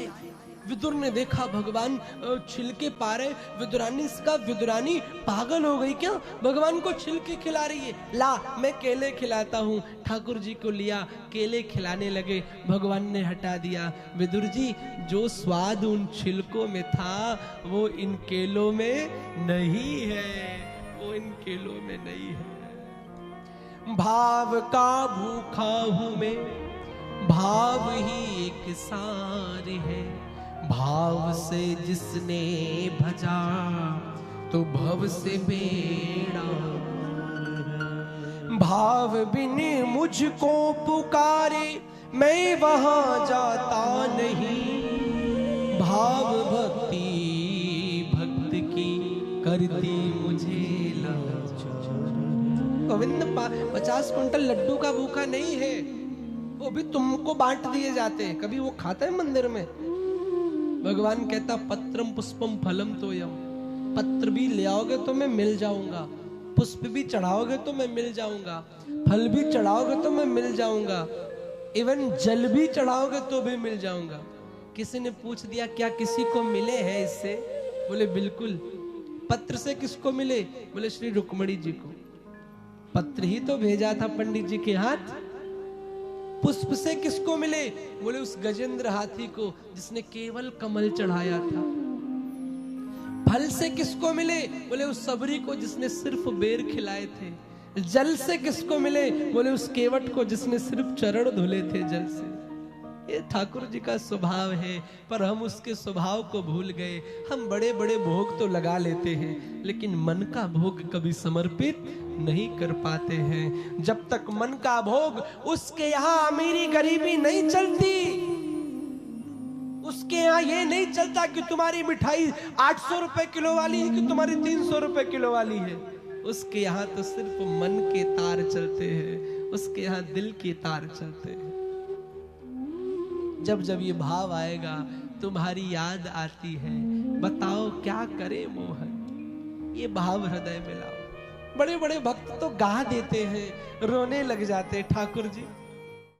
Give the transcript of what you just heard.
लाए। विदुर ने देखा भगवान छिलके पा रहे। विदुरानी पागल हो गई क्या, भगवान को छिलके खिला रही है, ला मैं केले खिलाता हूँ। ठाकुर जी को लिया, केले खिलाने लगे, भगवान ने हटा दिया। विदुर जी, जो स्वाद उन छिलकों में था वो इन केलों में नहीं है, वो इन केलों में नहीं है। भाव का भूखा हूं मैं, भाव ही एक सार है। भाव से जिसने भजा तो भव से बेड़ा। भाव बिन मुझको पुकारे मैं वहां जाता नहीं। भाव भक्ति भक्त की करती मुझे लाचार। गोविंद 50 कुंटल लड्डू का भूखा नहीं है, वो भी तुमको बांट दिए जाते हैं। कभी वो खाता है मंदिर में? भगवान कहता पत्रम पुष्पम फलम तोयम, पत्र भी ले आओगे तो मैं मिल जाऊंगा, पुष्प भी चढ़ाओगे तो मैं मिल जाऊंगा, फल भी चढ़ाओगे तो मैं मिल जाऊंगा, इवन जल भी चढ़ाओगे तो भी मिल जाऊंगा। किसी ने पूछ दिया क्या किसी को मिले हैं इससे? बोले बिल्कुल। पत्र से किसको मिले? बोले श्री रुक्मणी जी को। पत्र ही तो भेजा था पंडित जी के हाथ। पुष्प से किसको मिले? बोले उस गजेंद्र हाथी को जिसने केवल कमल चढ़ाया था। फल से किसको मिले? बोले उस सबरी को जिसने सिर्फ बेर खिलाए थे। जल से किसको मिले? बोले उस केवट को जिसने सिर्फ चरण धुले थे जल से। ये ठाकुर जी का स्वभाव है, पर हम उसके स्वभाव को भूल गए। हम बड़े बड़े भोग तो लगा लेते हैं, लेकिन मन का भोग कभी समर्पित नहीं कर पाते हैं। जब तक मन का भोग, उसके यहाँ अमीरी गरीबी नहीं चलती, उसके यहाँ ये नहीं चलता कि तुम्हारी मिठाई 800 रुपए किलो वाली है कि तुम्हारी 300 रुपए किलो वाली है। उसके यहाँ तो सिर्फ मन के तार चलते हैं, उसके यहाँ दिल के तार चलते हैं। जब जब ये भाव आएगा, तुम्हारी याद आती है, बताओ क्या करे मोहन। ये भाव हृदय में लाओ। बड़े बड़े भक्त तो गा देते हैं, रोने लग जाते हैं, ठाकुर जी